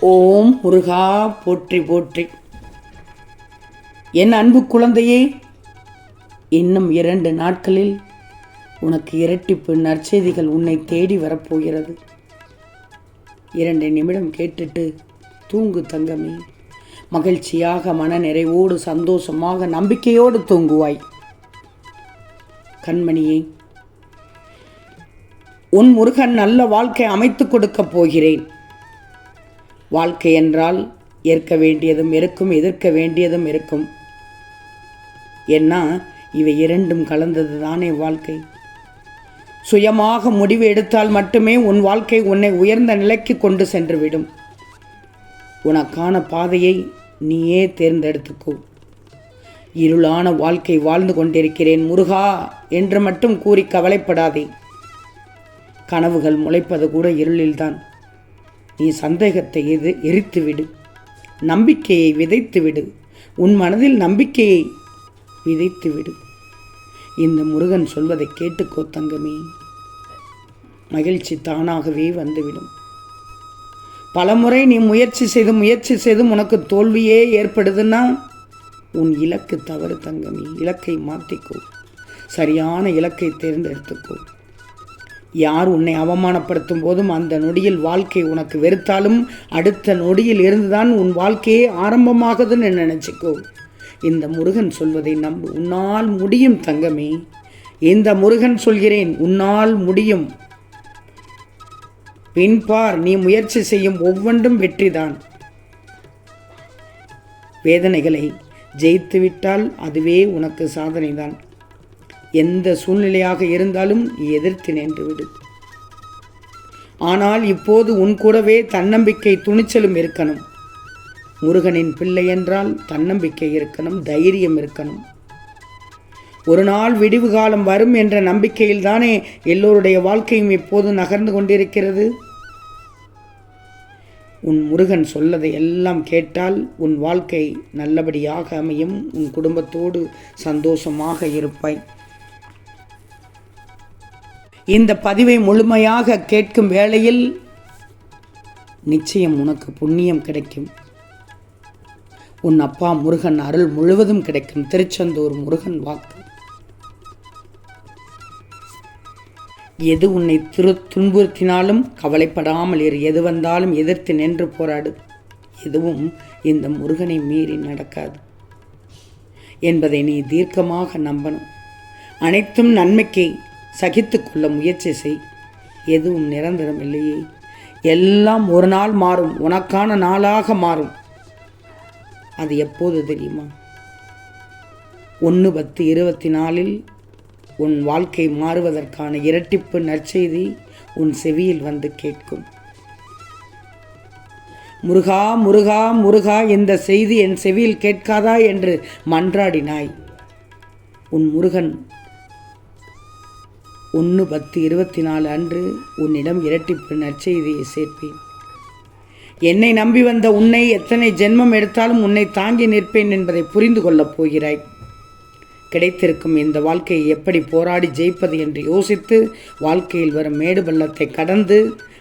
ஓம் முருகா போற்றி போற்றி. என் அன்பு குழந்தையே, இன்னும் 2 நாட்களில் உனக்கு இரட்டிப்பு நற்செய்திகள் உன்னை தேடி வரப்போகிறது. 2 நிமிடம் கேட்டுட்டு தூங்கு தங்கமே. மகிழ்ச்சியாக, மன நிறைவோடு, சந்தோஷமாக, நம்பிக்கையோடு தூங்குவாய். கண்மணியே, உன் முருகன் நல்ல வாழ்க்கை அமைத்து கொடுக்கப் போகிறேன். வாழ்க்கை என்றால் ஏற்க வேண்டியதும் இருக்கும், எதிர்க்க வேண்டியதும் இருக்கும். ஏன்னா இவை 2ம் கலந்தது தானே வாழ்க்கை. சுயமாக முடிவு எடுத்தால் மட்டுமே உன் வாழ்க்கை உன்னை உயர்ந்த நிலைக்கு கொண்டு சென்றுவிடும். உனக்கான பாதையை நீயே தேர்ந்தெடுத்துக்கோ. இருளான வாழ்க்கை வாழ்ந்து கொண்டிருக்கிறேன் முருகா என்று மட்டும் கூறி கவலைப்படாதே. கனவுகள் முளைப்பது கூட இருளில்தான். நீ சந்தேகத்தை எரித்துவிடு, நம்பிக்கையை விதைத்துவிடு. உன் மனதில் நம்பிக்கையை விதைத்துவிடு. இந்த முருகன் சொல்வதை கேட்டுக்கோ தங்கமே. மகிழ்ச்சி தானாகவே வந்துவிடும். பலமுறை நீ முயற்சி செய்து உனக்கு தோல்வியே ஏற்படுதுன்னா உன் இலக்கு தவறு தங்கமே. இலக்கை மாற்றிக்கோ. சரியான இலக்கை தேர்ந்தெடுத்துக்கோ. யார் உன்னை அவமானப்படுத்தும் போதும் அந்த நொடியில் வாழ்க்கை உனக்கு வெறுத்தாலும் அடுத்த நொடியில் இருந்துதான் உன் வாழ்க்கையே ஆரம்பமாகுதுன்னு நினச்சிக்கோ. இந்த முருகன் சொல்வதை நம்பு. உன்னால் முடியும் தங்கமே. இந்த முருகன் சொல்கிறேன், உன்னால் முடியும். பின்பார், நீ முயற்சி செய்யும் ஒவ்வொன்றும் வெற்றிதான். வேதனைகளை ஜெயித்துவிட்டால் அதுவே உனக்கு சாதனைதான். எந்த சூழ்நிலையாக இருந்தாலும் எதிர்த்து நின்றுவிடு. ஆனால் இப்போது உன் கூடவே தன்னம்பிக்கை, துணிச்சலும் இருக்கணும். முருகனின் பிள்ளை என்றால் தன்னம்பிக்கை இருக்கணும், தைரியம் இருக்கணும். ஒரு நாள் விடிவு காலம் வரும் என்ற நம்பிக்கையில் தானே எல்லோருடைய வாழ்க்கையும் இப்போது நகர்ந்து கொண்டிருக்கிறது. உன் முருகன் சொல்லதை எல்லாம் கேட்டால் உன் வாழ்க்கை நல்லபடியாக அமையும். உன் குடும்பத்தோடு சந்தோஷமாக இருப்பாய். இந்த பதிவை முழுமையாக கேட்கும் வேளையில் நிச்சயம் உனக்கு புண்ணியம் கிடைக்கும். உன் அப்பா முருகன் அருள் முழுவதும் கிடைக்கும். திருச்செந்தூர் முருகன் வாக்கு. எது உன்னை துன்புறுத்தினாலும் கவலைப்படாமல் இரு. எது வந்தாலும் எதிர்த்து நின்று போராடு. எதுவும் இந்த முருகனை மீறி நடக்காது என்பதை நீ தீர்க்கமாக நம்பணும். அனைத்தும் நன்மைக்கு சகித்து கொள்ள முயற்சி செய். எதுவும் நிரந்தரம் இல்லையே. எல்லாம் ஒரு நாள் மாறும். உனக்கான நாளாக மாறும். அது எப்போது தெரியுமா? 1/10/24 உன் வாழ்க்கை மாறுவதற்கான இரட்டிப்பு நற்செய்தி உன் செவியில் வந்து கேட்கும். முருகா முருகா முருகா, இந்த செய்தி என் செவியில் கேட்காதா என்று மன்றாடினாய். உன் முருகன் 1/10/24 அன்று உன்னிடம் இரட்டிப்பு நற்செய்தியை சேர்ப்பேன். என்னை நம்பி வந்த உன்னை எத்தனை ஜென்மம் எடுத்தாலும் உன்னை தாங்கி நிற்பேன் என்பதை புரிந்து கொள்ளப் போகிறாய். கிடைத்திருக்கும் இந்த வாழ்க்கையை எப்படி போராடி ஜெயிப்பது என்று யோசித்து, வாழ்க்கையில் வரும் மேடு பள்ளத்தை கடந்து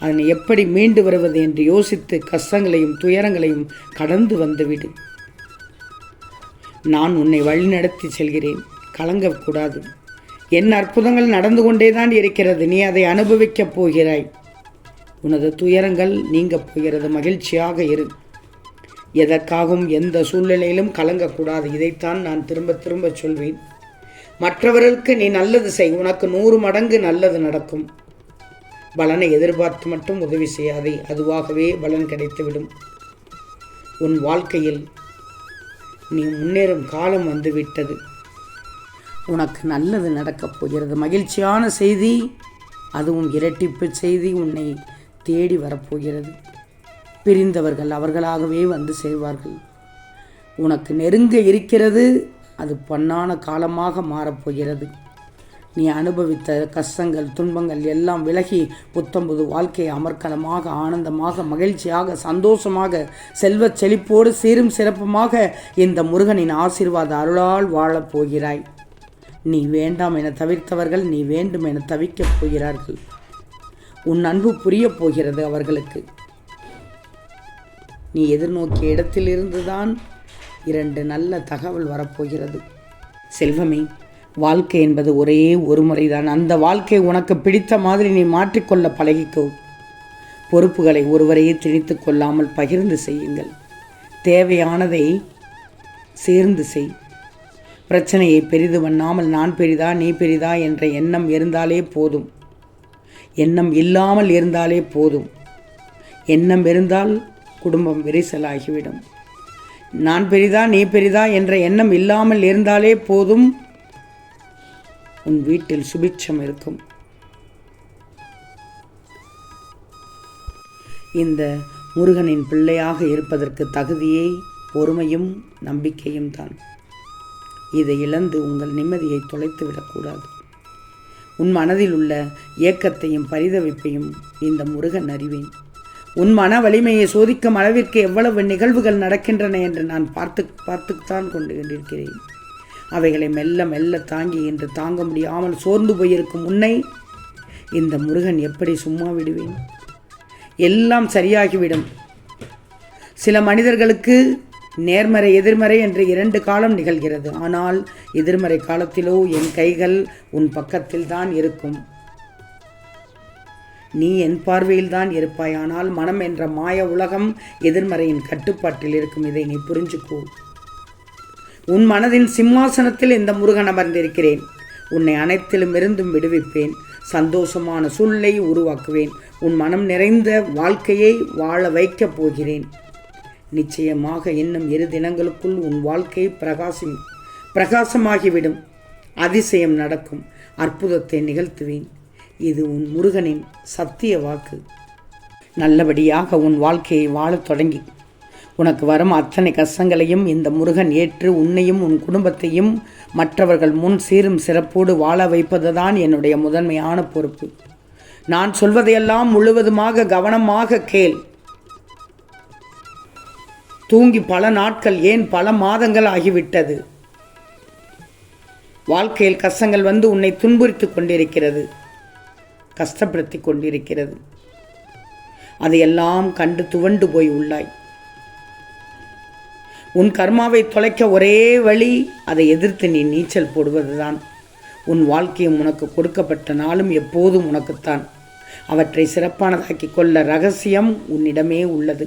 அதனை எப்படி மீண்டு வருவது என்று யோசித்து, கஷ்டங்களையும் துயரங்களையும் கடந்து வந்துவிடு. நான் உன்னை வழிநடத்தி செல்கிறேன். கலங்கக்கூடாது. என் அற்புதங்கள் நடந்து கொண்டேதான் இருக்கிறது. நீ அதை அனுபவிக்கப் போகிறாய். உனது துயரங்கள் நீங்க போகிறது. மகிழ்ச்சியாக இரு. எதற்காகவும் எந்த சூழ்நிலையிலும் கலங்கக்கூடாது. இதைத்தான் நான் திரும்ப திரும்ப சொல்வேன். மற்றவர்களுக்கு நீ நல்லது செய். உனக்கு 100 மடங்கு நல்லது நடக்கும். பலனை எதிர்பார்த்து மட்டும் உதவி செய்யாதே. அதுவாகவே பலன் கிடைத்துவிடும். உன் வாழ்க்கையில் நீ முன்னேறும் காலம் வந்துவிட்டது. உனக்கு நல்லது நடக்கப் போகிறது. மகிழ்ச்சியான செய்தி, அதுவும் இரட்டிப்பு செய்தி உன்னை தேடி வரப்போகிறது. பிரிந்தவர்கள் அவர்களாகவே வந்து சேர்வார்கள். உனக்கு நெருங்க இருக்கிறது. அது பொன்னான காலமாக மாறப்போகிறது. நீ அனுபவித்த கஷ்டங்கள், துன்பங்கள் எல்லாம் விலகி புத்தம்புது வாழ்க்கையை அமர்க்கலமாக, ஆனந்தமாக, மகிழ்ச்சியாக, சந்தோஷமாக, செல்வச் செழிப்போடு சீரும் சிறப்புமாக இந்த முருகனின் ஆசீர்வாத அருளால் வாழப் போகிறாய். நீ வேண்டாம் என தவிர்த்தவர்கள் நீ வேண்டும் என தவிக்கப் போகிறார்கள். உன் அன்பு புரியப் போகிறது அவர்களுக்கு. நீ எதிர்நோக்கிய இடத்திலிருந்துதான் 2 நல்ல தகவல் வரப்போகிறது. செல்வமே, வாழ்க்கை என்பது ஒரே ஒரு முறைதான். அந்த வாழ்க்கை உனக்கு பிடித்த மாதிரி நீ மாற்றிக்கொள்ள பழகிக்கோ. பொறுப்புகளை ஒருவரையே திணித்து கொள்ளாமல் பகிர்ந்து செய்யுங்கள். தேவையானதை சேர்ந்து செய். பிரச்சனையை பெரிது பண்ணாமல் நான் பெரிதா நீ பெரிதா என்ற எண்ணம் இருந்தாலே போதும். எண்ணம் இல்லாமல் இருந்தாலே போதும். எண்ணம் இருந்தால் குடும்பம் விரிசலாகிவிடும். நான் பெரிதா நீ பெரிதா என்ற எண்ணம் இல்லாமல் இருந்தாலே போதும். உன் வீட்டில் சுபிட்சம் இருக்கும். இந்த முருகனின் பிள்ளையாக இருப்பதற்கு தகுதியே பொறுமையும் நம்பிக்கையும் தான். இதை இழந்து உங்கள் நிம்மதியை தொலைத்து விடக்கூடாது. உன் மனதில் உள்ள ஏக்கத்தையும் பரிதவிப்பையும் இந்த முருகன் அறிவேன். உன் மன வலிமையை சோதிக்கும் அளவிற்கு எவ்வளவு நிகழ்வுகள் நடக்கின்றன என்று நான் பார்த்துத்தான் கொண்டிருக்கிறேன். அவைகளை மெல்ல மெல்ல தாங்கி என்று தாங்க முடியாமல் சோர்ந்து போயிருக்கும் உன்னை இந்த முருகன் எப்படி சும்மா விடுவேன்? எல்லாம் சரியாகிவிடும். சில மனிதர்களுக்கு நேர்மறை எதிர்மறை என்று 2 காலம் நிகழ்கிறது. ஆனால் எதிர்மறை காலத்திலோ என் கைகள் உன் பக்கத்தில் தான் இருக்கும். நீ என் பார்வையில் தான் இருப்பாய். ஆனால் மனம் என்ற மாய உலகம் எதிர்மறையின் கட்டுப்பாட்டில் இருக்கும். இதை நீ புரிஞ்சுக்கோ. உன் மனதின் சிம்மாசனத்தில் இந்த முருகன் அமர்ந்திருக்கிறேன். உன்னை அனைத்திலும் இருந்தும் விடுவிப்பேன். சந்தோஷமான சூழ்நிலை உருவாக்குவேன். உன் மனம் நிறைந்த வாழ்க்கையை வாழ வைக்கப் போகிறேன். நிச்சயமாக இன்னும் 2 தினங்களுக்குள் உன் வாழ்க்கை பிரகாசமாகிவிடும். அதிசயம் நடக்கும். அற்புதத்தை நிகழ்த்துவேன். இது உன் முருகனின் சத்திய வாக்கு. நல்லபடியாக உன் வாழ்க்கையை வாழத் தொடங்கி உனக்கு வரும் அத்தனை கஷ்டங்களையும் இந்த முருகன் ஏற்று உன்னையும் உன் குடும்பத்தையும் மற்றவர்கள் முன் சீரும் சிறப்போடு வாழ வைப்பதுதான் என்னுடைய முதன்மையான பொறுப்பு. நான் சொல்வதையெல்லாம் முழுவதுமாக கவனமாக கேள். தூங்கி பல நாட்கள், ஏன் பல மாதங்கள் ஆகிவிட்டது. வாழ்க்கையில் கஷ்டங்கள் வந்து உன்னை துன்புறுத்தி கொண்டிருக்கிறது, கஷ்டப்படுத்தி கொண்டிருக்கிறது. அதையெல்லாம் கண்டு துவண்டு போய் உள்ளாய். உன் கர்மாவை தொலைக்க ஒரே வழி அதை எதிர்த்து நீ நீச்சல் போடுவதுதான். உன் வாழ்க்கையும் உனக்கு கொடுக்கப்பட்ட நாளும் எப்போதும் உனக்குத்தான். அவற்றை சிறப்பானதாக்கி கொள்ள ரகசியம் உன்னிடமே உள்ளது.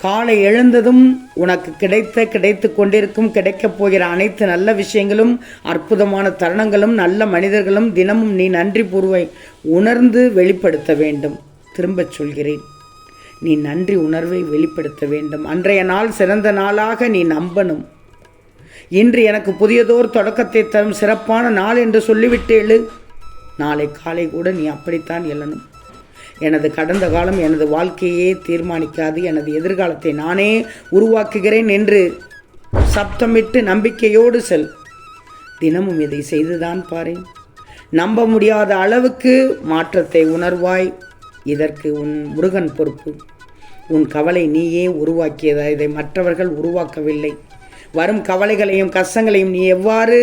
காலை எழுந்ததும் உனக்கு கிடைத்து கொண்டிருக்கும், கிடைக்கப் போகிற அனைத்து நல்ல விஷயங்களும், அற்புதமான தருணங்களும், நல்ல மனிதர்களும் தினமும் நீ நன்றி பூர்வை உணர்ந்து வெளிப்படுத்த வேண்டும். திரும்பச் சொல்கிறேன், நீ நன்றி உணர்வை வெளிப்படுத்த வேண்டும். அன்றைய நாள் சிறந்த நாளாக நீ நம்பணும். இன்று எனக்கு புதியதோர் தொடக்கத்தை தரும் சிறப்பான நாள் என்று சொல்லிவிட்டு எழு. நாளை காலை கூட நீ அப்படித்தான் எழணும். எனது கடந்த காலம் எனது வாழ்க்கையே தீர்மானிக்காது, எனது எதிர்காலத்தை நானே உருவாக்குகிறேன் என்று சப்தமிட்டு நம்பிக்கையோடு செல். தினமும் இதை செய்துதான் பாரேன். நம்ப முடியாத அளவுக்கு மாற்றத்தை உணர்வாய். இதற்கு உன் முருகன் பொறுப்பு. உன் கவலை நீயே உருவாக்கியதா? இதை மற்றவர்கள் உருவாக்கவில்லை. வரும் கவலைகளையும் கஷ்டங்களையும் நீ எவ்வாறு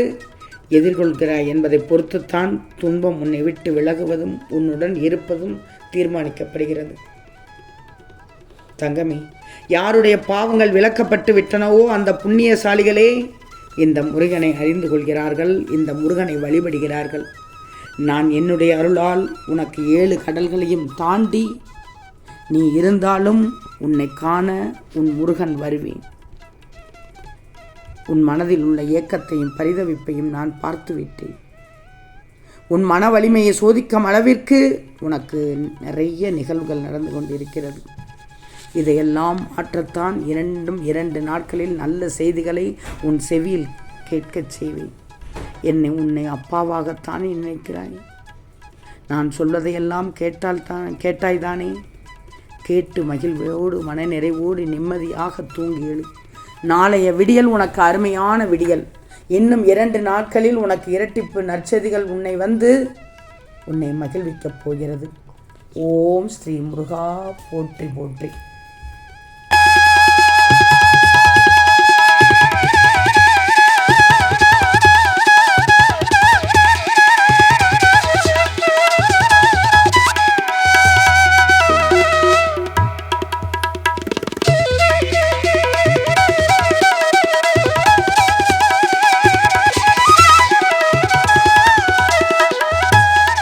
எதிர்கொள்கிறாய் என்பதை பொறுத்துத்தான் துன்பம் உன்னை விட்டு விலகுவதும் உன்னுடன் இருப்பதும் தீர்மானிக்கப்படுகிறது. தங்கமே, யாருடைய பாவங்கள் விலக்கப்பட்டு விட்டனவோ அந்த புண்ணியசாலிகளே இந்த முருகனை அறிந்து கொள்கிறார்கள், இந்த முருகனை வழிபடுகிறார்கள். நான் என்னுடைய அருளால் உனக்கு 7 கடல்களையும் தாண்டி நீ இருந்தாலும் உன்னை காண உன் முருகன் வருவேன். உன் மனதில் உள்ள ஏக்கத்தையும் பரிதவிப்பையும் நான் பார்த்துவிட்டேன். உன் மன வலிமையை சோதிக்கும் அளவிற்கு உனக்கு நிறைய நிகழ்வுகள் நடந்து கொண்டிருக்கிறது. இதையெல்லாம் மாற்றத்தான் 2 நாட்களில் நல்ல செய்திகளை உன் செவியில் கேட்கச் செய்வேன். உன்னை அப்பாவாகத்தானே நினைக்கிறாய். நான் சொல்வதையெல்லாம் கேட்டாய்தானே? கேட்டு மகிழ்வோடு மனநிறைவோடு நிம்மதியாக தூங்கி எழு. நாளைய விடியல் உனக்கு அருமையான விடியல். இன்னும் 2 நாட்களில் உனக்கு இரட்டிப்பு நற்செய்திகள் உன்னை மகிழ்விக்கப் போகிறது. ஓம் ஸ்ரீ முருகா போற்றி போற்றி.